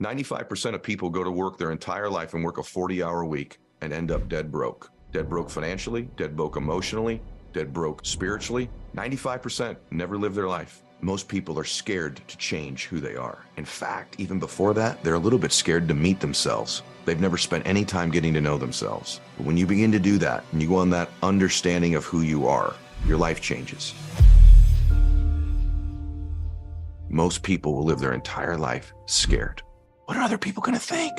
95% of people go to work their entire life and work a 40-hour week and end up dead broke. Dead broke financially, dead broke emotionally, dead broke spiritually. 95% never live their life. Most people are scared to change who they are. In fact, even before that, they're a little bit scared to meet themselves. They've never spent any time getting to know themselves. But when you begin to do that, and you go on that understanding of who you are, your life changes. Most people will live their entire life scared. What are other people going to think?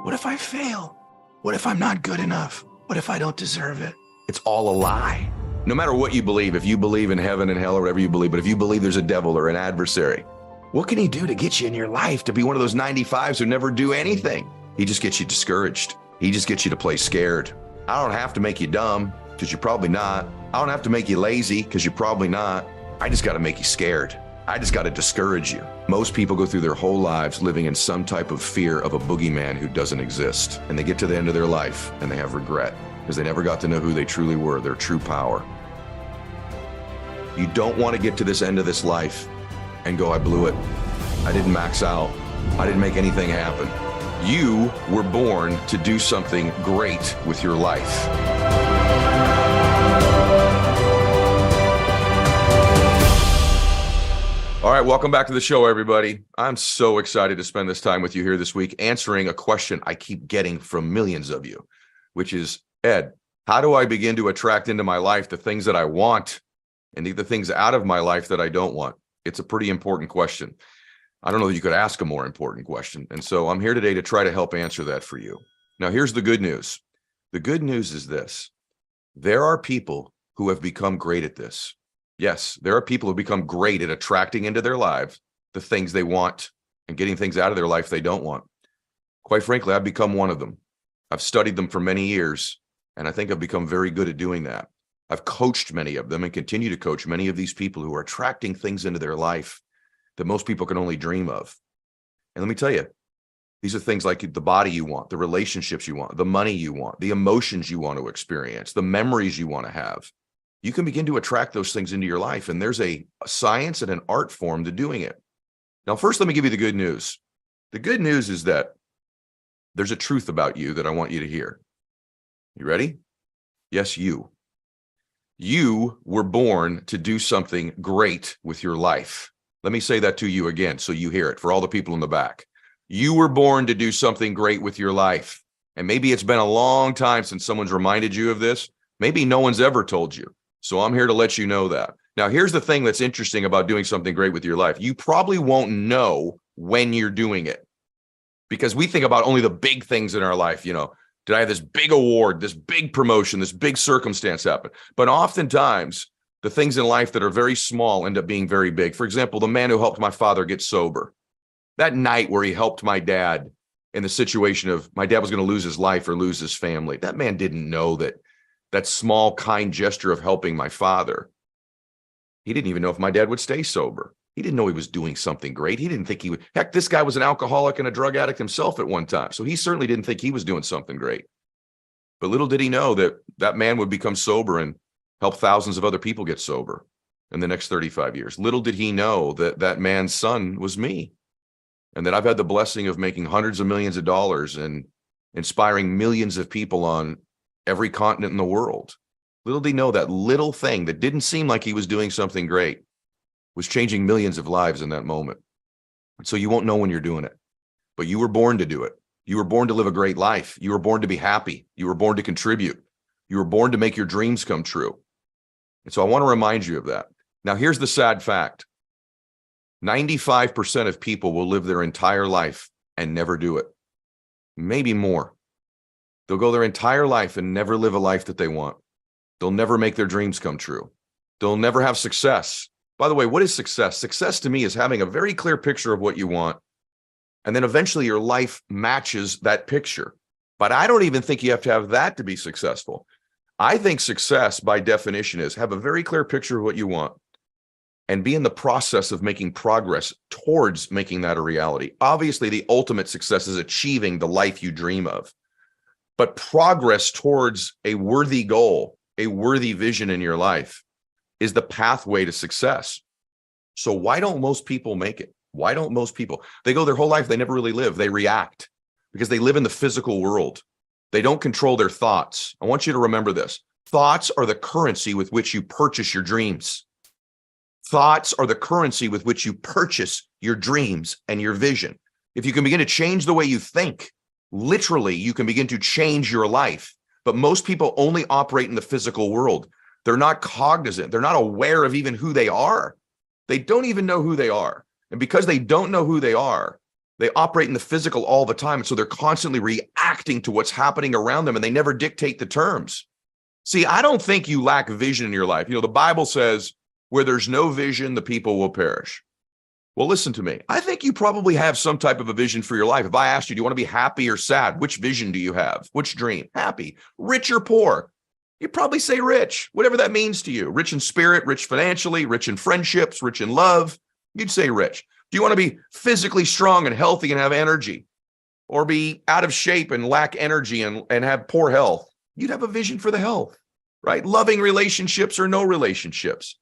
What if I fail? What if I'm not good enough? What if I don't deserve it? It's all a lie. No matter what you believe, if you believe in heaven and hell or whatever you believe, but if you believe there's a devil or an adversary, what can he do to get you in your life to be one of those 95s who never do anything? He just gets you discouraged. He just gets you to play scared. I don't have to make you dumb, because you're probably not. I don't have to make you lazy, because you're probably not. I just got to make you scared. I just got to discourage you. Most people go through their whole lives living in some type of fear of a boogeyman who doesn't exist. And they get to the end of their life and they have regret because they never got to know who they truly were, their true power. You don't want to get to this end of this life and go, I blew it. I didn't max out. I didn't make anything happen. You were born to do something great with your life. All right, welcome back to the show, everybody. I'm so excited to spend this time with you here this week answering a question I keep getting from millions of you, which is, Ed, how do I begin to attract into my life the things that I want and the things out of my life that I don't want? It's a pretty important question. I don't know that you could ask a more important question. And so I'm here today to try to help answer that for you. Now, here's the good news. The good news is this. There are people who have become great at this. Yes, there are people who become great at attracting into their lives the things they want and getting things out of their life they don't want. Quite frankly, I've become one of them. I've studied them for many years, and I think I've become very good at doing that. I've coached many of them and continue to coach many of these people who are attracting things into their life that most people can only dream of. And let me tell you, these are things like the body you want, the relationships you want, the money you want, the emotions you want to experience, the memories you want to have. You can begin to attract those things into your life, and there's a science and an art form to doing it. Now, first, let me give you the good news. The good news is that there's a truth about you that I want you to hear. You ready? Yes, you. You were born to do something great with your life. Let me say that to you again so you hear it for all the people in the back. You were born to do something great with your life. And maybe it's been a long time since someone's reminded you of this. Maybe no one's ever told you. So I'm here to let you know that. Now, here's the thing that's interesting about doing something great with your life. You probably won't know when you're doing it because we think about only the big things in our life. You know, did I have this big award, this big promotion, this big circumstance happen? But oftentimes, the things in life that are very small end up being very big. For example, the man who helped my father get sober. That night where he helped my dad in the situation of my dad was going to lose his life or lose his family. That man didn't know that small, kind gesture of helping my father. He didn't even know if my dad would stay sober. He didn't know he was doing something great. He didn't think he would. Heck, this guy was an alcoholic and a drug addict himself at one time. So he certainly didn't think he was doing something great. But little did he know that that man would become sober and help thousands of other people get sober in the next 35 years. Little did he know that that man's son was me, and that I've had the blessing of making hundreds of millions of dollars and inspiring millions of people on every continent in the world. Little did he know that little thing that didn't seem like he was doing something great was changing millions of lives in that moment. So you won't know when you're doing it, but you were born to do it. You were born to live a great life. You were born to be happy. You were born to contribute. You were born to make your dreams come true. And so I want to remind you of that. Now, here's the sad fact. 95% of people will live their entire life and never do it. Maybe more. They'll go their entire life and never live a life that they want. They'll never make their dreams come true. They'll never have success. By the way, what is success? Success to me is having a very clear picture of what you want. And then eventually your life matches that picture. But I don't even think you have to have that to be successful. I think success by definition is have a very clear picture of what you want and be in the process of making progress towards making that a reality. Obviously, the ultimate success is achieving the life you dream of. But progress towards a worthy goal, a worthy vision in your life is the pathway to success. So why don't most people make it? Why don't most people? They go their whole life, they never really live. They react because they live in the physical world. They don't control their thoughts. I want you to remember this. Thoughts are the currency with which you purchase your dreams. Thoughts are the currency with which you purchase your dreams and your vision. If you can begin to change the way you think, literally, you can begin to change your life. But most people only operate in the physical world. They're not cognizant. They're not aware of even who they are. They don't even know who they are. And because they don't know who they are, they operate in the physical all the time. And so they're constantly reacting to what's happening around them, and they never dictate the terms. See, I don't think you lack vision in your life. The Bible says, where there's no vision, the people will perish. Well, listen to me. I think you probably have some type of a vision for your life. If I asked you, do you want to be happy or sad? Which vision do you have? Which dream? Happy, rich or poor? You'd probably say rich, whatever that means to you. Rich in spirit, rich financially, rich in friendships, rich in love. You'd say rich. Do you want to be physically strong and healthy and have energy? Or be out of shape and lack energy and have poor health? You'd have a vision for the health, right? Loving relationships or no relationships.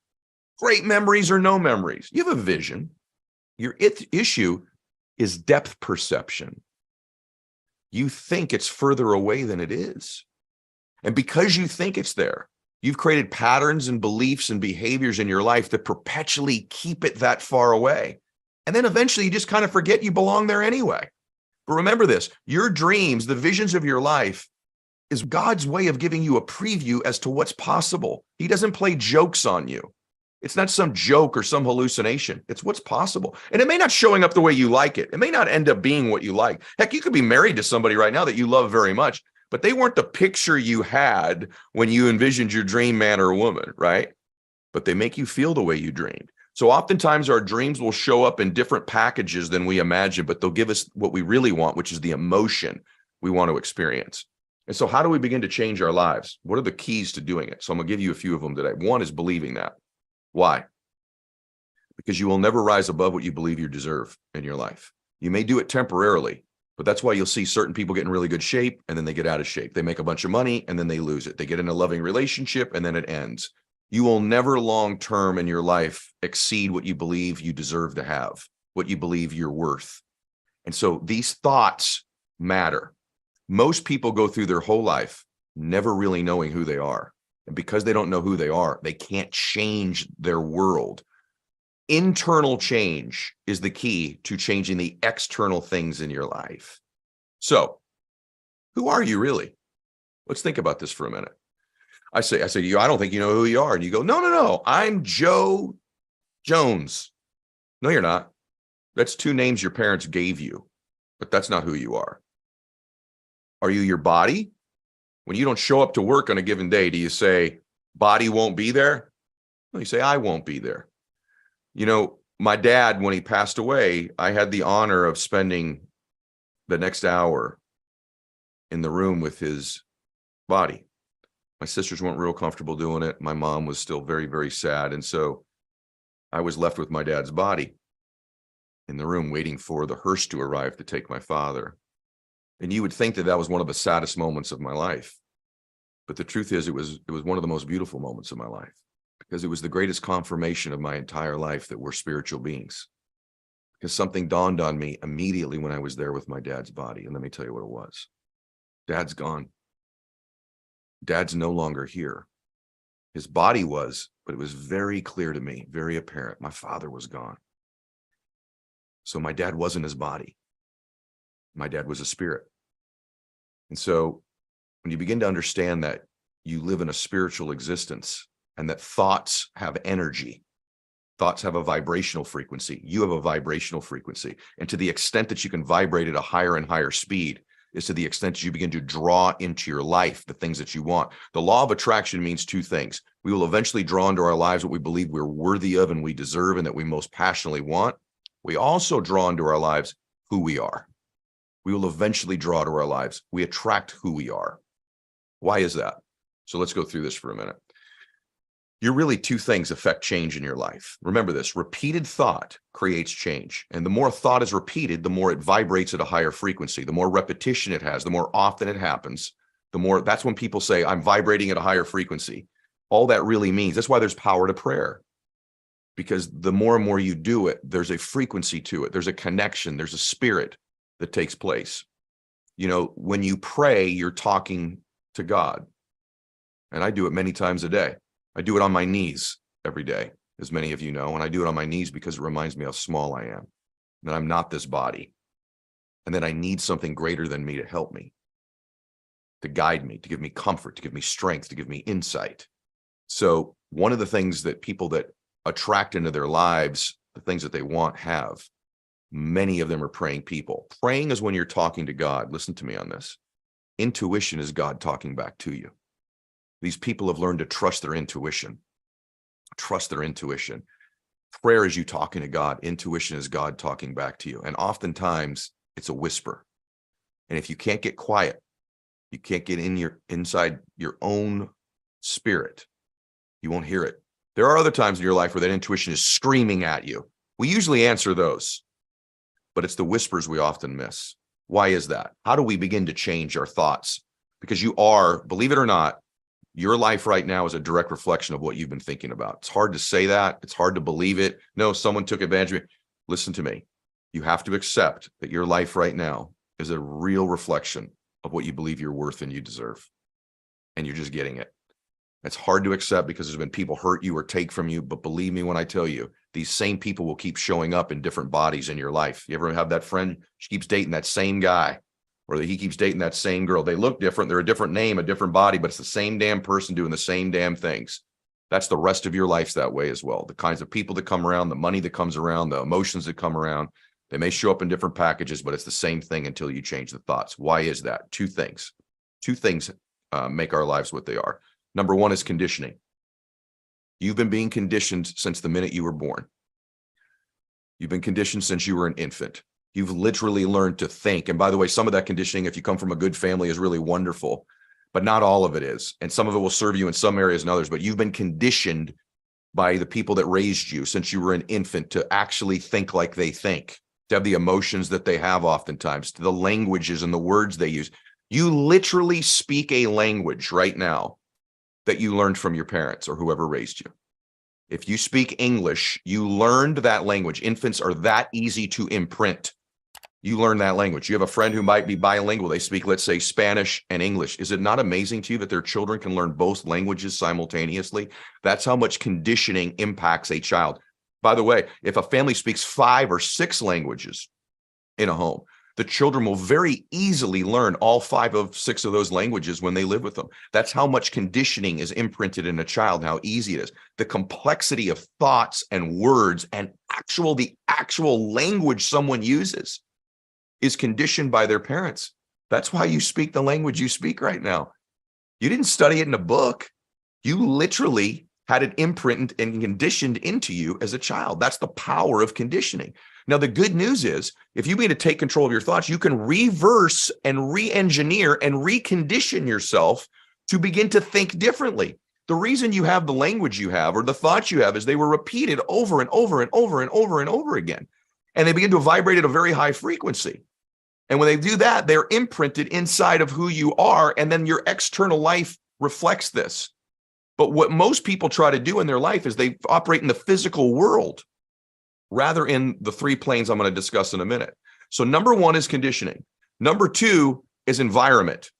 Great memories or no memories. You have a vision. Your issue is depth perception. You think it's further away than it is. And because you think it's there, you've created patterns and beliefs and behaviors in your life that perpetually keep it that far away. And then eventually you just kind of forget you belong there anyway. But remember this, your dreams, the visions of your life, is God's way of giving you a preview as to what's possible. He doesn't play jokes on you. It's not some joke or some hallucination. It's what's possible. And it may not showing up the way you like it. It may not end up being what you like. Heck, you could be married to somebody right now that you love very much, but they weren't the picture you had when you envisioned your dream man or woman, right? But they make you feel the way you dreamed. So oftentimes our dreams will show up in different packages than we imagine, but they'll give us what we really want, which is the emotion we want to experience. And so how do we begin to change our lives? What are the keys to doing it? So I'm going to give you a few of them today. One is believing that. Why? Because you will never rise above what you believe you deserve in your life. You may do it temporarily, but that's why you'll see certain people get in really good shape and then they get out of shape. They make a bunch of money and then they lose it. They get in a loving relationship and then it ends. You will never long-term in your life exceed what you believe you deserve to have, what you believe you're worth. And so these thoughts matter. Most people go through their whole life never really knowing who they are. And because they don't know who they are, they can't change their world. Internal change is the key to changing the external things in your life. So, who are you really? Let's think about this for a minute. I say to you, I don't think you know who you are. And you go, no, I'm Joe Jones. No, you're not. That's two names your parents gave you, but that's not who you are. Are you your body? When you don't show up to work on a given day, do you say, body won't be there? No, you say, I won't be there. My dad, when he passed away, I had the honor of spending the next hour in the room with his body. My sisters weren't real comfortable doing it. My mom was still very, very sad. And so I was left with my dad's body in the room waiting for the hearse to arrive to take my father. And you would think that that was one of the saddest moments of my life. But the truth is, it was one of the most beautiful moments of my life, because it was the greatest confirmation of my entire life that we're spiritual beings. Because something dawned on me immediately when I was there with my dad's body. And let me tell you what it was. Dad's gone. Dad's no longer here. His body was, but it was very clear to me, very apparent. My father was gone. So my dad wasn't his body. My dad was a spirit. And so when you begin to understand that you live in a spiritual existence and that thoughts have energy, thoughts have a vibrational frequency, you have a vibrational frequency. And to the extent that you can vibrate at a higher and higher speed is to the extent that you begin to draw into your life the things that you want. The law of attraction means two things. We will eventually draw into our lives what we believe we're worthy of and we deserve and that we most passionately want. We also draw into our lives who we are. We will eventually draw to our lives. We attract who we are. Why is that? So let's go through this for a minute. Really two things affect change in your life. Remember this, repeated thought creates change. And the more thought is repeated, the more it vibrates at a higher frequency. The more repetition it has, the more often it happens, that's when people say, I'm vibrating at a higher frequency. All that really means, that's why there's power to prayer. because the more and more you do it, there's a frequency to it. There's a connection. There's a spirit that takes place. You know, when you pray, you're talking to God. And I do it many times a day. I do it on my knees every day, as many of you know. And I do it on my knees because it reminds me how small I am, that I'm not this body, and that I need something greater than me to help me, to guide me, to give me comfort, to give me strength, to give me insight. So one of the things that people that attract into their lives, the things that they want, have, many of them are praying people. Praying is when you're talking to God. Listen to me on this. Intuition is God talking back to you. These people have learned to trust their intuition. Trust their intuition. Prayer is you talking to God. Intuition is God talking back to you. And oftentimes it's a whisper. And if you can't get quiet, you can't get inside your own spirit, you won't hear it. There are other times in your life where that intuition is screaming at you. We usually answer those, but it's the whispers we often miss. Why is that? How do we begin to change our thoughts? Because you are, believe it or not, your life right now is a direct reflection of what you've been thinking about. It's hard to say that. It's hard to believe it. No, someone took advantage of me. Listen to me. You have to accept that your life right now is a real reflection of what you believe you're worth and you deserve. And you're just getting it. It's hard to accept because there's been people hurt you or take from you. But believe me when I tell you, these same people will keep showing up in different bodies in your life. You ever have that friend? She keeps dating that same guy, or he keeps dating that same girl. They look different. They're a different name, a different body, but it's the same damn person doing the same damn things. That's the rest of your life's that way as well. The kinds of people that come around, the money that comes around, the emotions that come around, they may show up in different packages, but it's the same thing until you change the thoughts. Why is that? Two things make our lives what they are. Number one is conditioning. You've been being conditioned since the minute you were born. You've been conditioned since you were an infant. You've literally learned to think. And by the way, some of that conditioning, if you come from a good family, is really wonderful, but not all of it is. And some of it will serve you in some areas and others, but you've been conditioned by the people that raised you since you were an infant to actually think like they think, to have the emotions that they have oftentimes, to the languages and the words they use. You literally speak a language right now that you learned from your parents or whoever raised you. If you speak English, you learned that language. Infants are that easy to imprint. You learn that language. You have a friend who might be bilingual. They speak, let's say, Spanish and English. Is it not amazing to you that their children can learn both languages simultaneously? That's how much conditioning impacts a child. By the way, if a family speaks 5 or 6 languages in a home, the children will very easily learn all 5 of 6 of those languages when they live with them. That's how much conditioning is imprinted in a child and how easy it is. The complexity of thoughts and words and the actual language someone uses is conditioned by their parents. That's why you speak the language you speak right now. You didn't study it in a book. You literally had it imprinted and conditioned into you as a child. That's the power of conditioning. Now, the good news is, if you begin to take control of your thoughts, you can reverse and re-engineer and recondition yourself to begin to think differently. The reason you have the language you have or the thoughts you have is they were repeated over and over and over and over and over again. And they begin to vibrate at a very high frequency. And when they do that, they're imprinted inside of who you are. And then your external life reflects this. But what most people try to do in their life is they operate in the physical world rather in the 3 planes I'm going to discuss in a minute. So number 1 is conditioning. Number 2 is environment.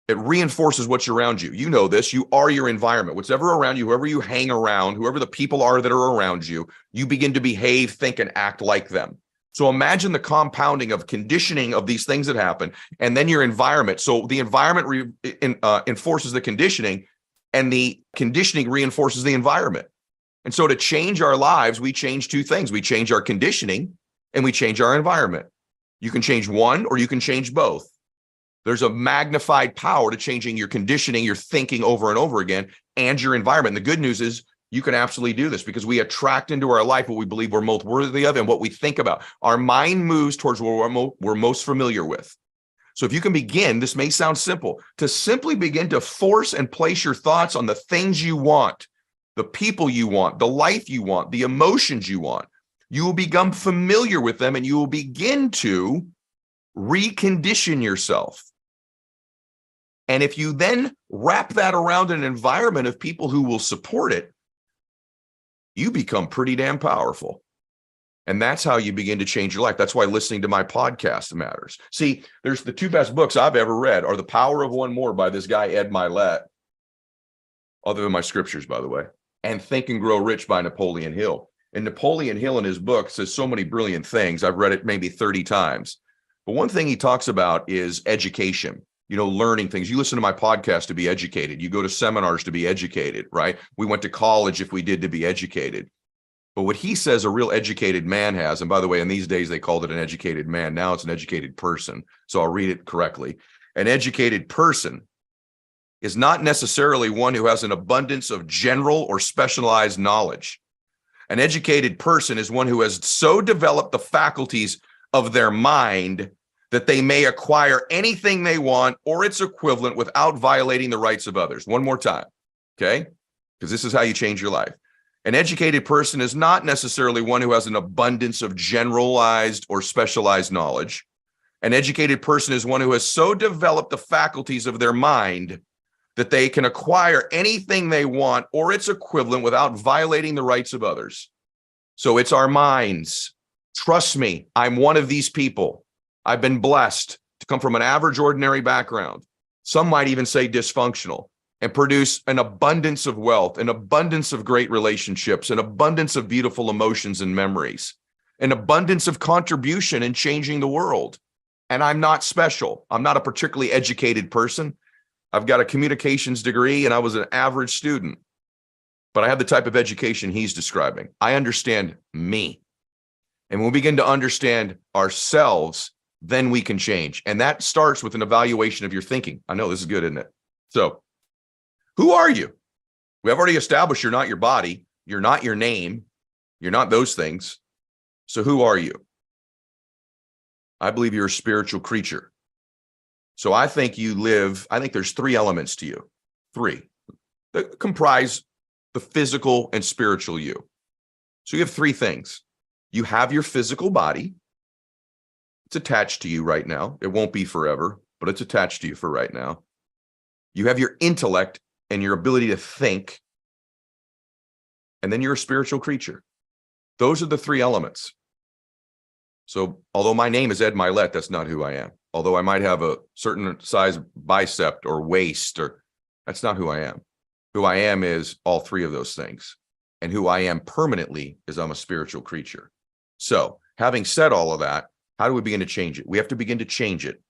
It reinforces what's around you. You know this. You are your environment. What's ever around you, whoever you hang around, whoever the people are that are around you, you begin to behave, think, and act like them. So imagine the compounding of conditioning of these things that happen, and then your environment. So the environment enforces the conditioning, and the conditioning reinforces the environment. And so to change our lives, we change 2 things. We change our conditioning and we change our environment. You can change one or you can change both. There's a magnified power to changing your conditioning, your thinking over and over again, and your environment. And the good news is you can absolutely do this because we attract into our life what we believe we're most worthy of and what we think about. Our mind moves towards what we're most familiar with. So if you can begin, this may sound simple, to simply begin to force and place your thoughts on the things you want, the people you want, the life you want, the emotions you want, you will become familiar with them and you will begin to recondition yourself. And if you then wrap that around an environment of people who will support it, you become pretty damn powerful. And that's how you begin to change your life. That's why listening to my podcast matters. See, there's the two best books I've ever read are The Power of One More by this guy, Ed Mylett, other than my scriptures, by the way, and Think and Grow Rich by Napoleon Hill. And Napoleon Hill in his book says so many brilliant things. I've read it maybe 30 times. But one thing he talks about is education, learning things. You listen to my podcast to be educated. You go to seminars to be educated, right? We went to college if we did to be educated. But what he says a real educated man has, and by the way, in these days, they called it an educated man. Now it's an educated person. So I'll read it correctly. An educated person is not necessarily one who has an abundance of general or specialized knowledge. An educated person is one who has so developed the faculties of their mind that they may acquire anything they want or its equivalent without violating the rights of others. One more time, okay? Because this is how you change your life. An educated person is not necessarily one who has an abundance of generalized or specialized knowledge. An educated person is one who has so developed the faculties of their mind that they can acquire anything they want or its equivalent without violating the rights of others. So it's our minds. Trust me, I'm one of these people. I've been blessed to come from an average, ordinary background. Some might even say dysfunctional, and produce an abundance of wealth, an abundance of great relationships, an abundance of beautiful emotions and memories, an abundance of contribution in changing the world. And I'm not special. I'm not a particularly educated person. I've got a communications degree and I was an average student, but I have the type of education he's describing. I understand me. And when we begin to understand ourselves, then we can change. And that starts with an evaluation of your thinking. I know this is good, isn't it? So who are you? We have already established you're not your body. You're not your name. You're not those things. So who are you? I believe you're a spiritual creature. So I think there's three elements to you. Three that comprise the physical and spiritual you. So you have three things. You have your physical body. It's attached to you right now. It won't be forever, but it's attached to you for right now. You have your intellect and your ability to think. And then you're a spiritual creature. Those are the three elements. So although my name is Ed Mylett, that's not who I am. Although I might have a certain size bicep or waist, that's not who I am. Who I am is all three of those things. And who I am permanently is I'm a spiritual creature. So having said all of that, how do we begin to change it? We have to begin to change it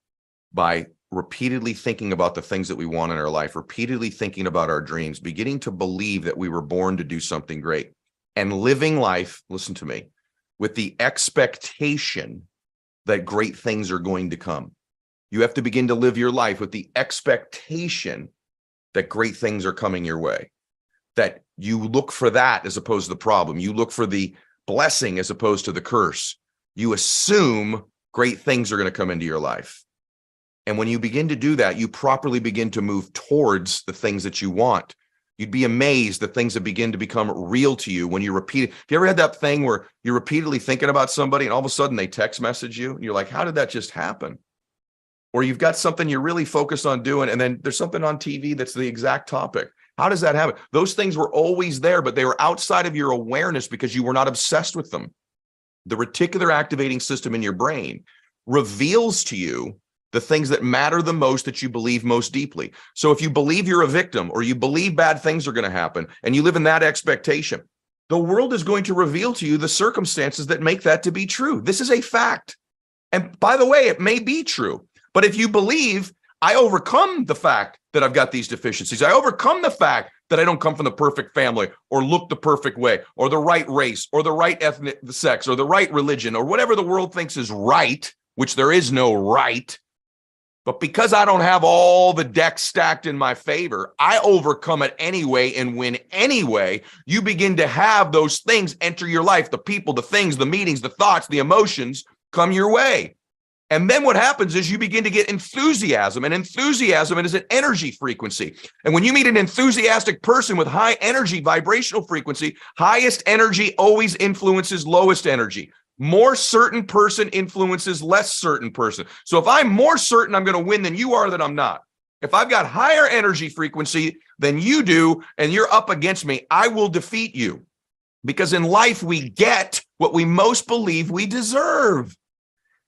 by repeatedly thinking about the things that we want in our life, repeatedly thinking about our dreams, beginning to believe that we were born to do something great, and living life, listen to me, with the expectation that great things are going to come. You have to begin to live your life with the expectation that great things are coming your way, that you look for that as opposed to the problem. You look for the blessing as opposed to the curse. You assume great things are going to come into your life. And when you begin to do that, you properly begin to move towards the things that you want. You'd be amazed that things that begin to become real to you when you repeat it. Have you ever had that thing where you're repeatedly thinking about somebody and all of a sudden they text message you and you're like, how did that just happen? Or you've got something you're really focused on doing and then there's something on TV that's the exact topic. How does that happen? Those things were always there, but they were outside of your awareness because you were not obsessed with them. The reticular activating system in your brain reveals to you the things that matter the most that you believe most deeply. So if you believe you're a victim or you believe bad things are going to happen and you live in that expectation, the world is going to reveal to you the circumstances that make that to be true. This is a fact. And by the way, it may be true, but if you believe I overcome the fact that I've got these deficiencies, I overcome the fact that I don't come from the perfect family or look the perfect way or the right race or the right ethnic sex or the right religion or whatever the world thinks is right, which there is no right. But because I don't have all the decks stacked in my favor, I overcome it anyway and win anyway. You begin to have those things enter your life, the people, the things, the meetings, the thoughts, the emotions come your way. And then what happens is you begin to get enthusiasm, and enthusiasm is an energy frequency. And when you meet an enthusiastic person with high energy, vibrational frequency, highest energy always influences lowest energy. More certain person influences less certain person. So if I'm more certain I'm going to win than you are, then I'm not. If I've got higher energy frequency than you do, and you're up against me, I will defeat you. Because in life, we get what we most believe we deserve.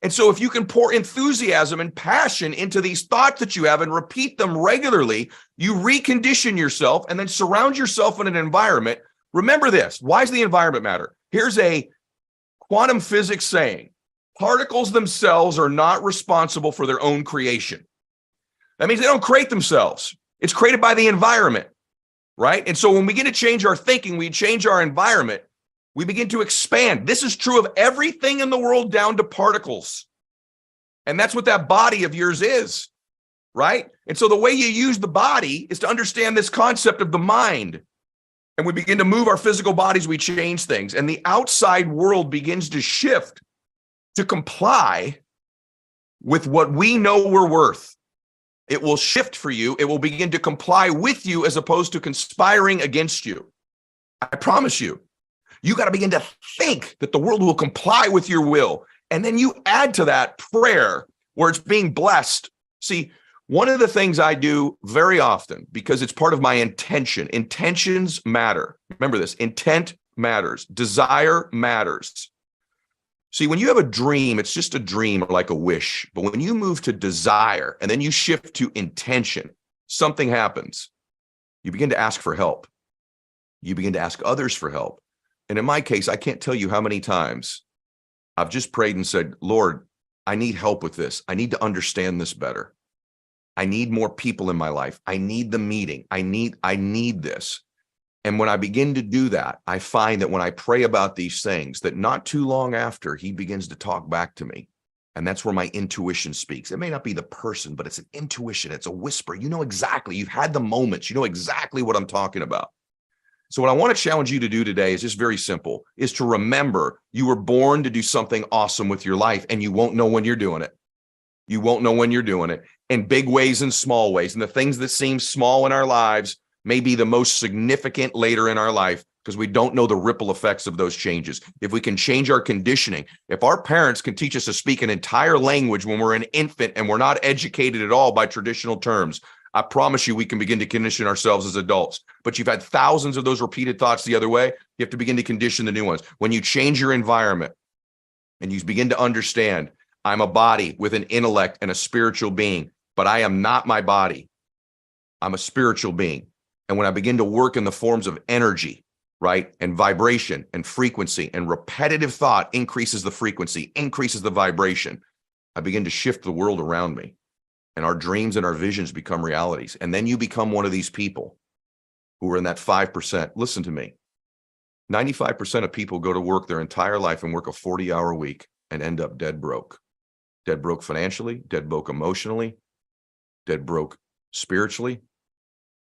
And so if you can pour enthusiasm and passion into these thoughts that you have and repeat them regularly, you recondition yourself and then surround yourself in an environment. Remember this. Why does the environment matter? Here's a quantum physics saying, particles themselves are not responsible for their own creation. That means they don't create themselves. It's created by the environment, right? And so when we begin to change our thinking, we change our environment, we begin to expand. This is true of everything in the world down to particles. And that's what that body of yours is, right? And so the way you use the body is to understand this concept of the mind. And we begin to move our physical bodies, we change things. And the outside world begins to shift to comply with what we know we're worth. It will shift for you. It will begin to comply with you as opposed to conspiring against you. I promise you. You got to begin to think that the world will comply with your will. And then you add to that prayer where it's being blessed. See, one of the things I do very often, because it's part of my intention, intentions matter. Remember this, intent matters. Desire matters. See, when you have a dream, it's just a dream or like a wish. But when you move to desire and then you shift to intention, something happens. You begin to ask for help. You begin to ask others for help. And in my case, I can't tell you how many times I've just prayed and said, Lord, I need help with this. I need to understand this better. I need more people in my life. I need the meeting. I need this. And when I begin to do that, I find that when I pray about these things, that not too long after, he begins to talk back to me. And that's where my intuition speaks. It may not be the person, but it's an intuition. It's a whisper. You know exactly. You've had the moments. You know exactly what I'm talking about. So what I want to challenge you to do today is just very simple, is to remember you were born to do something awesome with your life, and you won't know when you're doing it. You won't know when you're doing it, in big ways and small ways. And the things that seem small in our lives may be the most significant later in our life because we don't know the ripple effects of those changes. If we can change our conditioning, if our parents can teach us to speak an entire language when we're an infant and we're not educated at all by traditional terms, I promise you we can begin to condition ourselves as adults. But you've had thousands of those repeated thoughts the other way. You have to begin to condition the new ones. When you change your environment and you begin to understand, I'm a body with an intellect and a spiritual being, but I am not my body. I'm a spiritual being. And when I begin to work in the forms of energy, right, and vibration and frequency, and repetitive thought increases the frequency, increases the vibration, I begin to shift the world around me. And our dreams and our visions become realities. And then you become one of these people who are in that 5%. Listen to me. 95% of people go to work their entire life and work a 40-hour week and end up dead broke. Dead broke financially, dead broke emotionally, dead broke spiritually.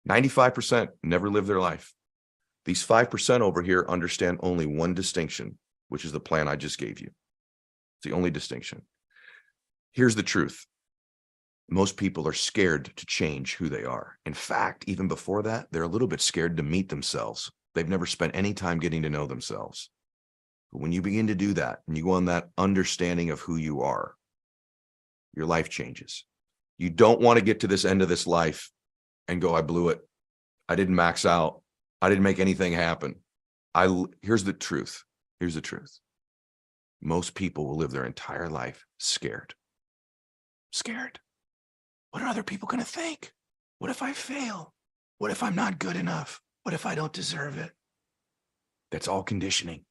95% never live their life. These 5% over here understand only one distinction, which is the plan I just gave you. It's the only distinction. Here's the truth. Most people are scared to change who they are. In fact, even before that, they're a little bit scared to meet themselves. They've never spent any time getting to know themselves. But when you begin to do that and you go on that understanding of who you are, your life changes. You don't want to get to this end of this life and go, I blew it. I didn't max out. I didn't make anything happen. Here's the truth. Here's the truth. Most people will live their entire life scared. Scared. What are other people going to think? What if I fail? What if I'm not good enough? What if I don't deserve it? That's all conditioning.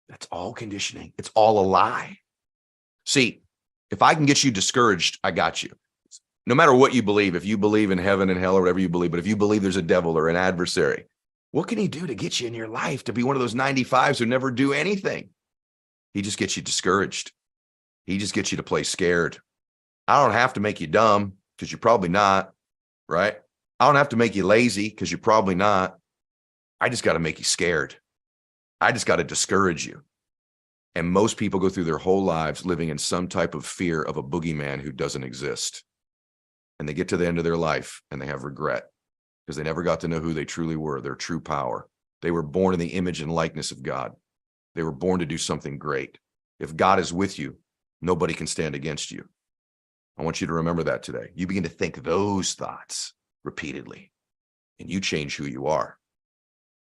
That's all conditioning. It's all a lie. See, if I can get you discouraged, I got you. No matter what you believe, if you believe in heaven and hell or whatever you believe, but if you believe there's a devil or an adversary, what can he do to get you in your life to be one of those 95s who never do anything? He just gets you discouraged. He just gets you to play scared. I don't have to make you dumb because you're probably not, right? I don't have to make you lazy because you're probably not. I just got to make you scared. I just got to discourage you. And most people go through their whole lives living in some type of fear of a boogeyman who doesn't exist. And they get to the end of their life and they have regret because they never got to know who they truly were, their true power. They were born in the image and likeness of God. They were born to do something great. If God is with you, nobody can stand against you. I want you to remember that today. You begin to think those thoughts repeatedly, and you change who you are.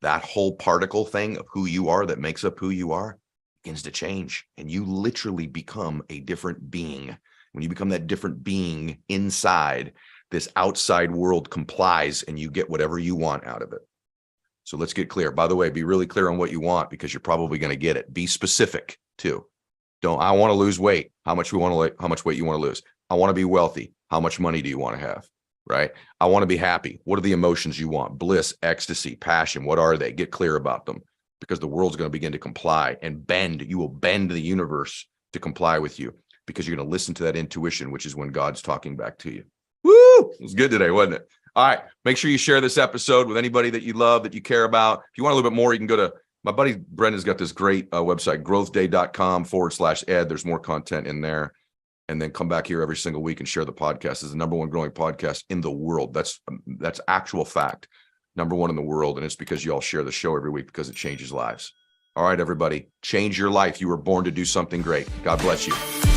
that whole particle thing of who you are that makes up who you are begins to change. And you literally become a different being. When you become that different being inside, this outside world complies and you get whatever you want out of it. So let's get clear. By the way, be really clear on what you want, because you're probably going to get it. Be specific too. I want to lose weight. How much weight you want to lose? I want to be wealthy. How much money do you want to have? Right? I want to be happy. What are the emotions you want? Bliss, ecstasy, passion. What are they? Get clear about them, because the world's going to begin to comply and bend. You will bend the universe to comply with you, because you're going to listen to that intuition, which is when God's talking back to you. Woo! It was good today, wasn't it? All right. Make sure you share this episode with anybody that you love, that you care about. If you want a little bit more, you can go to my buddy Brendan's got this great website, growthday.com/Ed. There's more content in there. And then come back here every single week and share the podcast. It's the number one growing podcast in the world. That's actual fact. Number one in the world. And it's because you all share the show every week, because it changes lives. All right, everybody, change your life. You were born to do something great. God bless you.